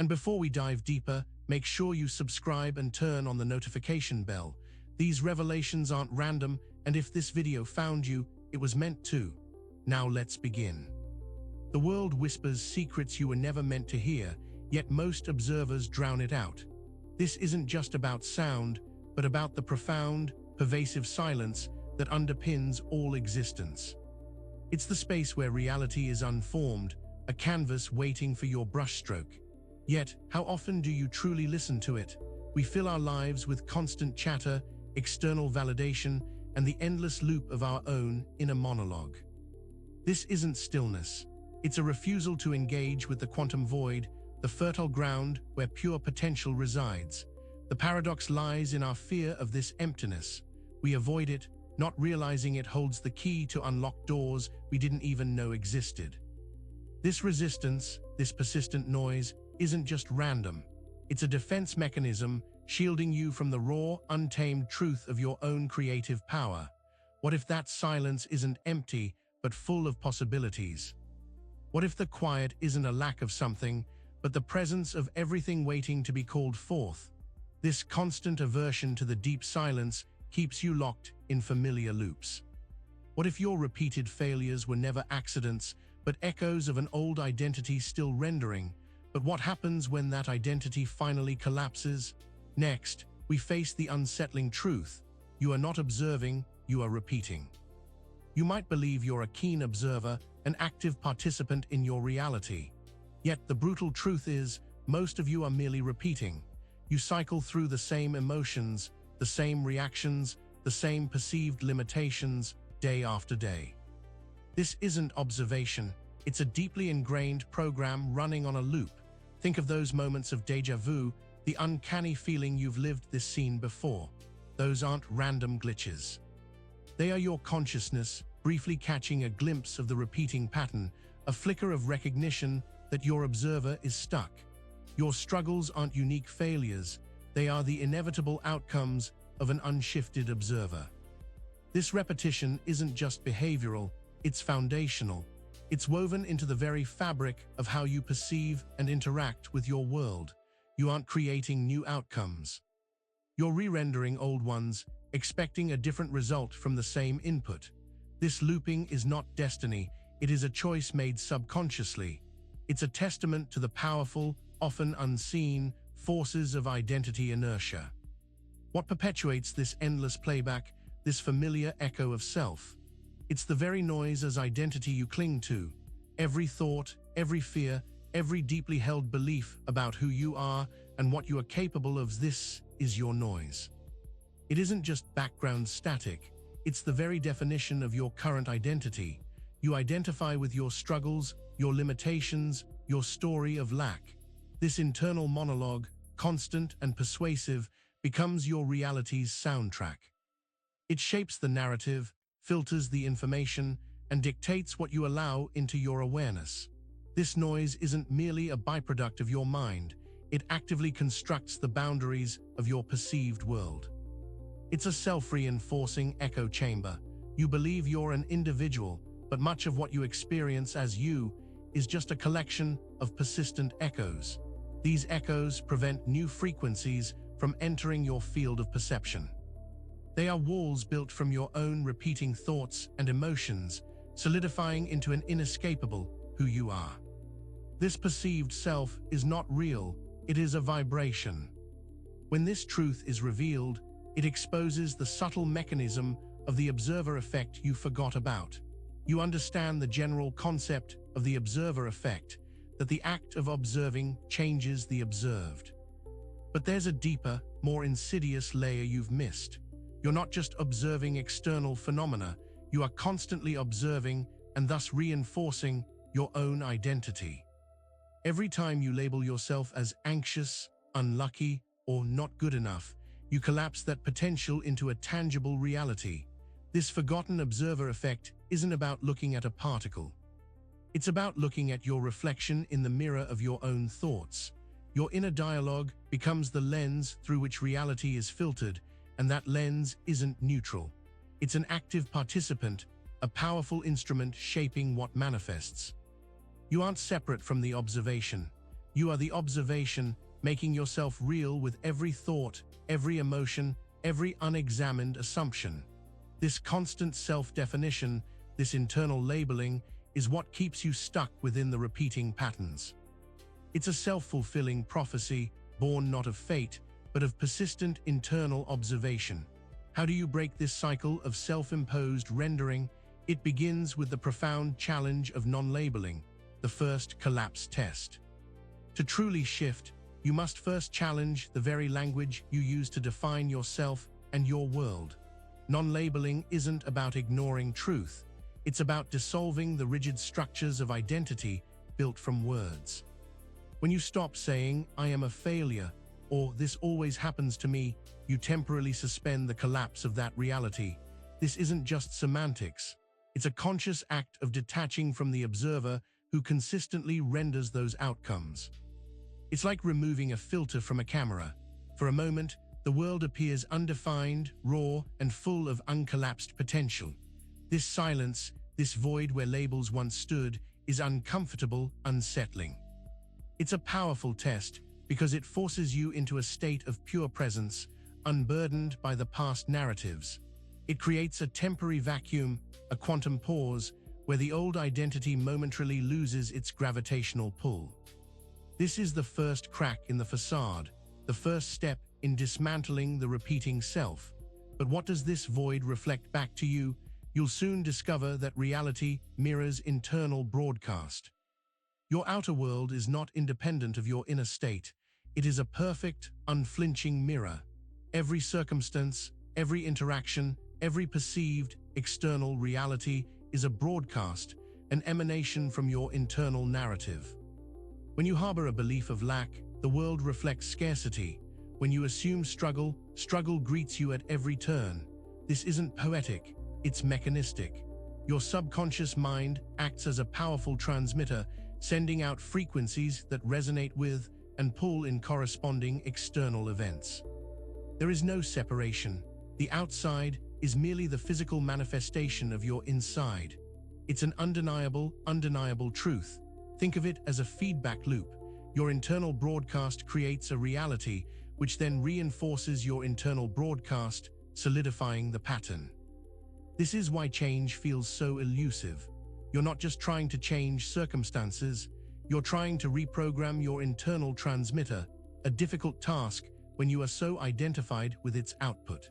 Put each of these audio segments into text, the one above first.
And before we dive deeper, make sure you subscribe and turn on the notification bell. These revelations aren't random, and if this video found you, it was meant to. Now let's begin. The world whispers secrets you were never meant to hear, yet most observers drown it out. This isn't just about sound, but about the profound, pervasive silence that underpins all existence. It's the space where reality is unformed, a canvas waiting for your brushstroke. Yet, how often do you truly listen to it? We fill our lives with constant chatter, external validation, and the endless loop of our own inner monologue. This isn't stillness. It's a refusal to engage with the quantum void, the fertile ground where pure potential resides. The paradox lies in our fear of this emptiness. We avoid it, not realizing it holds the key to unlock doors we didn't even know existed. This resistance, this persistent noise, isn't just random. It's a defense mechanism shielding you from the raw, untamed truth of your own creative power. What if that silence isn't empty, but full of possibilities? What if the quiet isn't a lack of something, but the presence of everything waiting to be called forth? This constant aversion to the deep silence keeps you locked in familiar loops. What if your repeated failures were never accidents, but echoes of an old identity still rendering? But what happens when that identity finally collapses? Next, we face the unsettling truth. You are not observing, you are repeating. You might believe you're a keen observer, an active participant in your reality. Yet the brutal truth is, most of you are merely repeating. You cycle through the same emotions, the same reactions, the same perceived limitations, day after day. This isn't observation, it's a deeply ingrained program running on a loop. Think of those moments of déjà vu, the uncanny feeling you've lived this scene before. Those aren't random glitches. They are your consciousness briefly catching a glimpse of the repeating pattern, a flicker of recognition that your observer is stuck. Your struggles aren't unique failures, they are the inevitable outcomes of an unshifted observer. This repetition isn't just behavioral, it's foundational. It's woven into the very fabric of how you perceive and interact with your world. You aren't creating new outcomes. You're re-rendering old ones, expecting a different result from the same input. This looping is not destiny, it is a choice made subconsciously. It's a testament to the powerful, often unseen, forces of identity inertia. What perpetuates this endless playback, this familiar echo of self? It's the very noise as identity you cling to. Every thought, every fear, every deeply held belief about who you are and what you are capable of, this is your noise. It isn't just background static, it's the very definition of your current identity. You identify with your struggles, your limitations, your story of lack. This internal monologue, constant and persuasive, becomes your reality's soundtrack. It shapes the narrative, filters the information, and dictates what you allow into your awareness. This noise isn't merely a byproduct of your mind, it actively constructs the boundaries of your perceived world. It's a self-reinforcing echo chamber. You believe you're an individual, but much of what you experience as you is just a collection of persistent echoes. These echoes prevent new frequencies from entering your field of perception. They are walls built from your own repeating thoughts and emotions, solidifying into an inescapable who you are. This perceived self is not real, it is a vibration. When this truth is revealed, it exposes the subtle mechanism of the observer effect you forgot about. You understand the general concept of the observer effect, that the act of observing changes the observed. But there's a deeper, more insidious layer you've missed. You're not just observing external phenomena, you are constantly observing and thus reinforcing your own identity. Every time you label yourself as anxious, unlucky, or not good enough, you collapse that potential into a tangible reality. This forgotten observer effect isn't about looking at a particle. It's about looking at your reflection in the mirror of your own thoughts. Your inner dialogue becomes the lens through which reality is filtered, and that lens isn't neutral. It's an active participant, a powerful instrument shaping what manifests. You aren't separate from the observation. You are the observation, making yourself real with every thought, every emotion, every unexamined assumption. This constant self-definition, this internal labeling, is what keeps you stuck within the repeating patterns. It's a self-fulfilling prophecy, born not of fate, but of persistent internal observation. How do you break this cycle of self-imposed rendering? It begins with the profound challenge of non-labeling, the first collapse test. To truly shift, you must first challenge the very language you use to define yourself and your world. Non-labeling isn't about ignoring truth. It's about dissolving the rigid structures of identity built from words. When you stop saying, "I am a failure," or "this always happens to me," you temporarily suspend the collapse of that reality. This isn't just semantics. It's a conscious act of detaching from the observer who consistently renders those outcomes. It's like removing a filter from a camera. For a moment, the world appears undefined, raw, and full of uncollapsed potential. This silence, this void where labels once stood, is uncomfortable, unsettling. It's a powerful test because it forces you into a state of pure presence, unburdened by the past narratives. It creates a temporary vacuum, a quantum pause, where the old identity momentarily loses its gravitational pull. This is the first crack in the facade, the first step in dismantling the repeating self. But what does this void reflect back to you? You'll soon discover that reality mirrors internal broadcast. Your outer world is not independent of your inner state. It is a perfect, unflinching mirror. Every circumstance, every interaction, every perceived, external reality is a broadcast, an emanation from your internal narrative. When you harbor a belief of lack, the world reflects scarcity. When you assume struggle, struggle greets you at every turn. This isn't poetic, it's mechanistic. Your subconscious mind acts as a powerful transmitter, sending out frequencies that resonate with and pull in corresponding external events. There is no separation. The outside is merely the physical manifestation of your inside. It's an undeniable truth. Think of it as a feedback loop. Your internal broadcast creates a reality, which then reinforces your internal broadcast, solidifying the pattern. This is why change feels so elusive. You're not just trying to change circumstances, you're trying to reprogram your internal transmitter, a difficult task when you are so identified with its output.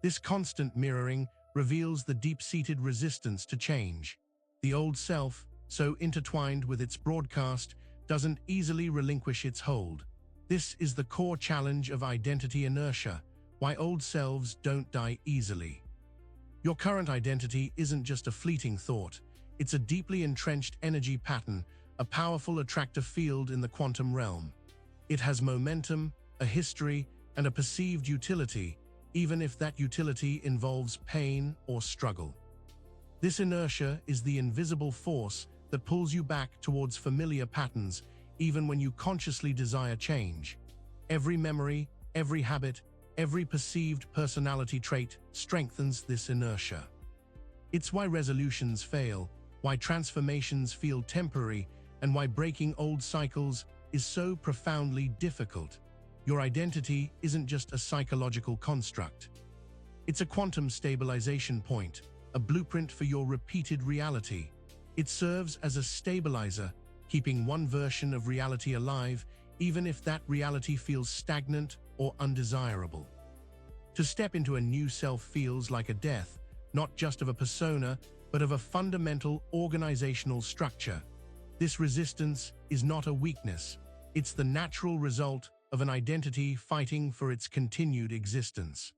This constant mirroring reveals the deep-seated resistance to change. The old self, so intertwined with its broadcast, doesn't easily relinquish its hold. This is the core challenge of identity inertia, why old selves don't die easily. Your current identity isn't just a fleeting thought, it's a deeply entrenched energy pattern, a powerful attractive field in the quantum realm. It has momentum, a history, and a perceived utility, even if that utility involves pain or struggle. This inertia is the invisible force that pulls you back towards familiar patterns, even when you consciously desire change. Every memory, every habit, every perceived personality trait strengthens this inertia. It's why resolutions fail, why transformations feel temporary, and why breaking old cycles is so profoundly difficult. Your identity isn't just a psychological construct. It's a quantum stabilization point, a blueprint for your repeated reality. It serves as a stabilizer, keeping one version of reality alive, even if that reality feels stagnant or undesirable. To step into a new self feels like a death, not just of a persona, but of a fundamental organizational structure. This resistance is not a weakness. It's the natural result of an identity fighting for its continued existence.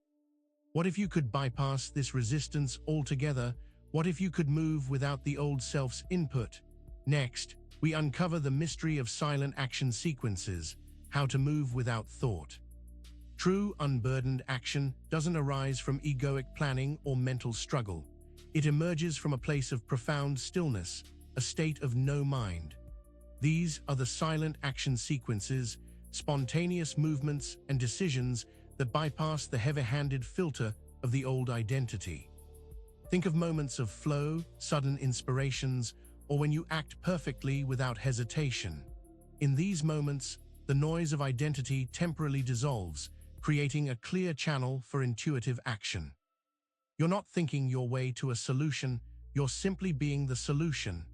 What if you could bypass this resistance altogether? What if you could move without the old self's input? Next, we uncover the mystery of silent action sequences, how to move without thought. True unburdened action doesn't arise from egoic planning or mental struggle. It emerges from a place of profound stillness, a state of no mind. These are the silent action sequences, spontaneous movements and decisions that bypass the heavy-handed filter of the old identity. Think of moments of flow, sudden inspirations, or when you act perfectly without hesitation. In these moments, the noise of identity temporarily dissolves, creating a clear channel for intuitive action. You're not thinking your way to a solution, you're simply being the solution.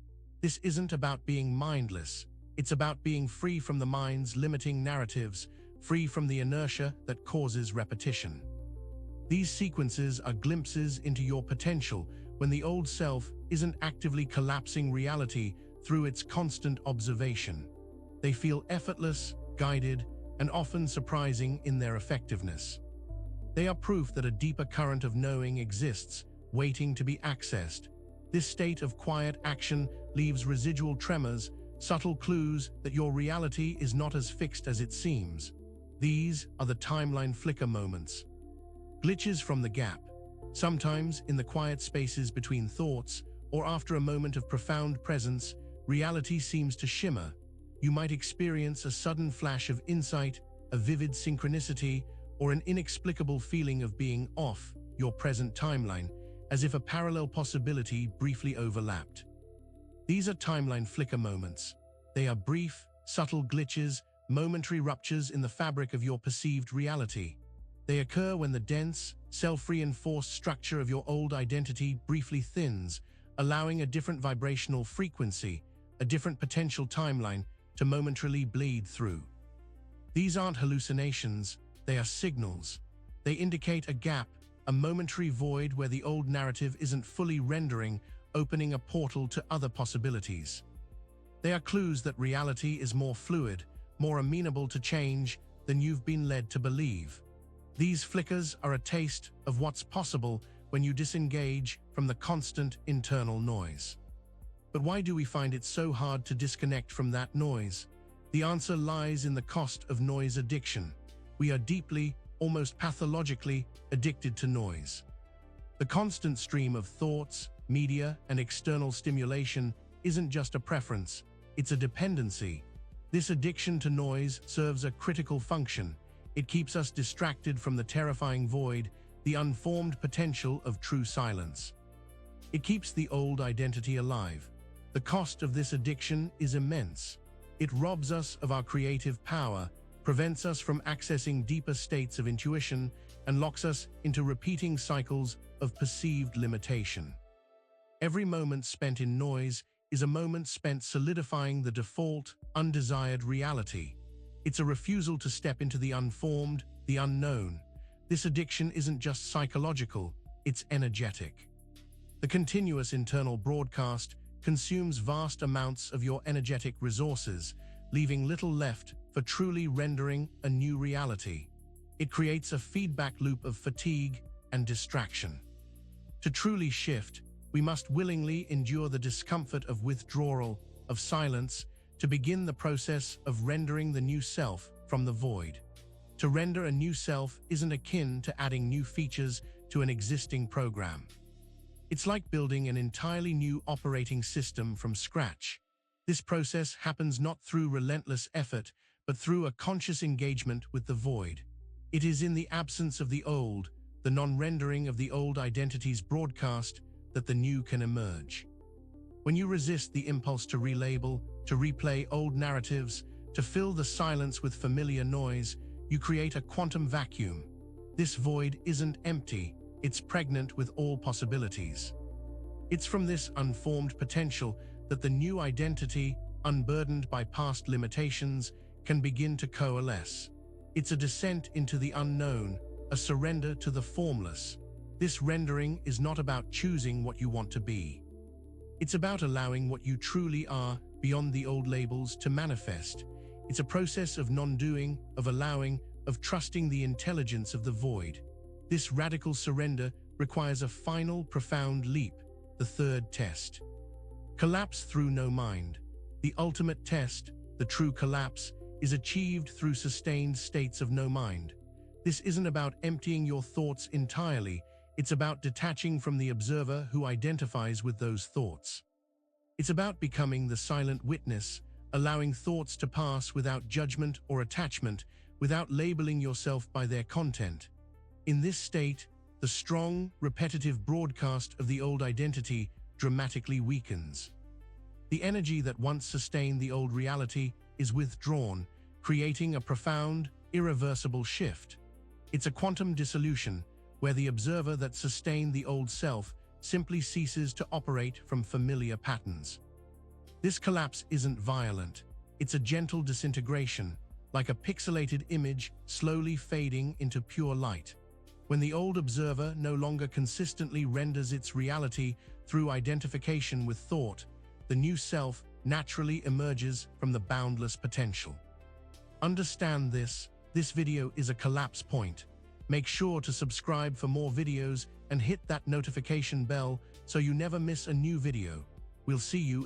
This isn't about being mindless, it's about being free from the mind's limiting narratives, free from the inertia that causes repetition. These sequences are glimpses into your potential when the old self isn't actively collapsing reality through its constant observation. They feel effortless, guided, and often surprising in their effectiveness. They are proof that a deeper current of knowing exists, waiting to be accessed. This state of quiet action leaves residual tremors, subtle clues that your reality is not as fixed as it seems. These are the timeline flicker moments. Glitches from the gap, sometimes in the quiet spaces between thoughts, or after a moment of profound presence, reality seems to shimmer. You might experience a sudden flash of insight, a vivid synchronicity, or an inexplicable feeling of being off your present timeline, as if a parallel possibility briefly overlapped. These are timeline flicker moments. They are brief, subtle glitches, momentary ruptures in the fabric of your perceived reality. They occur when the dense, self-reinforced structure of your old identity briefly thins, allowing a different vibrational frequency, a different potential timeline, to momentarily bleed through. These aren't hallucinations, they are signals. They indicate a gap, a momentary void where the old narrative isn't fully rendering, opening a portal to other possibilities. They are clues that reality is more fluid, more amenable to change than you've been led to believe. These flickers are a taste of what's possible when you disengage from the constant internal noise. But why do we find it so hard to disconnect from that noise? The answer lies in the cost of noise addiction. We are deeply, almost pathologically, addicted to noise. The constant stream of thoughts, media, and external stimulation isn't just a preference, it's a dependency. This addiction to noise serves a critical function. It keeps us distracted from the terrifying void, the unformed potential of true silence. It keeps the old identity alive. The cost of this addiction is immense. It robs us of our creative power, prevents us from accessing deeper states of intuition, and locks us into repeating cycles of perceived limitation. Every moment spent in noise is a moment spent solidifying the default, undesired reality. It's a refusal to step into the unformed, the unknown. This addiction isn't just psychological, it's energetic. The continuous internal broadcast consumes vast amounts of your energetic resources, leaving little left for truly rendering a new reality. It creates a feedback loop of fatigue and distraction. To truly shift, we must willingly endure the discomfort of withdrawal, of silence, to begin the process of rendering the new self from the void. To render a new self isn't akin to adding new features to an existing program. It's like building an entirely new operating system from scratch. This process happens not through relentless effort, but through a conscious engagement with the void. It is in the absence of the old, the non-rendering of the old identity's broadcast, that the new can emerge. When you resist the impulse to relabel, to replay old narratives, to fill the silence with familiar noise, you create a quantum vacuum. This void isn't empty, it's pregnant with all possibilities. It's from this unformed potential that the new identity, unburdened by past limitations, can begin to coalesce. It's a descent into the unknown, a surrender to the formless. This rendering is not about choosing what you want to be. It's about allowing what you truly are beyond the old labels to manifest. It's a process of non-doing, of allowing, of trusting the intelligence of the void. This radical surrender requires a final, profound leap, the third test. Collapse through no mind. The ultimate test, the true collapse, is achieved through sustained states of no mind. This isn't about emptying your thoughts entirely, it's about detaching from the observer who identifies with those thoughts. It's about becoming the silent witness, allowing thoughts to pass without judgment or attachment, without labeling yourself by their content. In this state, the strong, repetitive broadcast of the old identity dramatically weakens. The energy that once sustained the old reality is withdrawn, creating a profound, irreversible shift. It's a quantum dissolution, where the observer that sustained the old self simply ceases to operate from familiar patterns. This collapse isn't violent. It's a gentle disintegration, like a pixelated image slowly fading into pure light. When the old observer no longer consistently renders its reality through identification with thought, the new self naturally emerges from the boundless potential. Understand this video is a collapse point. Make sure to subscribe for more videos and hit that notification bell so you never miss a new video. We'll see you